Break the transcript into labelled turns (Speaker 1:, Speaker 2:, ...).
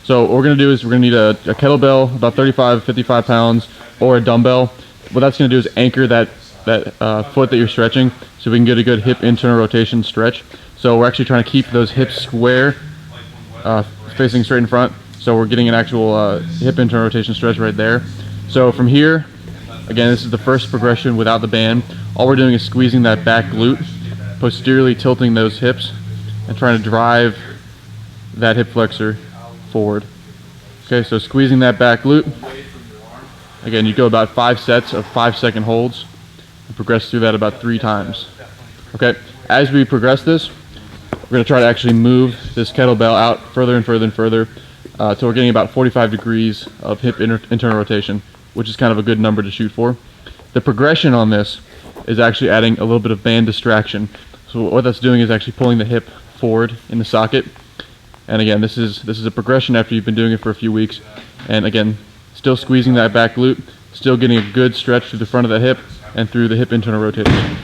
Speaker 1: So what we're gonna do is we're gonna need a kettlebell, about 35, 55 pounds, or a dumbbell. What that's gonna do is anchor that foot that you're stretching, so we can get a good hip internal rotation stretch. So we're actually trying to keep those hips square, facing straight in front. So we're getting an actual hip internal rotation stretch right there. So from here, again, this is the first progression without the band. All we're doing is squeezing that back glute, posteriorly tilting those hips, and trying to drive that hip flexor forward. Okay, so squeezing that back glute. Again, you go about 5 sets of 5-second holds and progress through that about 3 times. Okay, as we progress this, we're going to try to actually move this kettlebell out further and further and further till we're getting about 45 degrees of hip internal rotation, which is kind of a good number to shoot for. The progression on this is actually adding a little bit of band distraction. So what that's doing is actually pulling the hip forward in the socket. And again, this is a progression after you've been doing it for a few weeks. And again, still squeezing that back glute, still getting a good stretch through the front of the hip and through the hip internal rotation.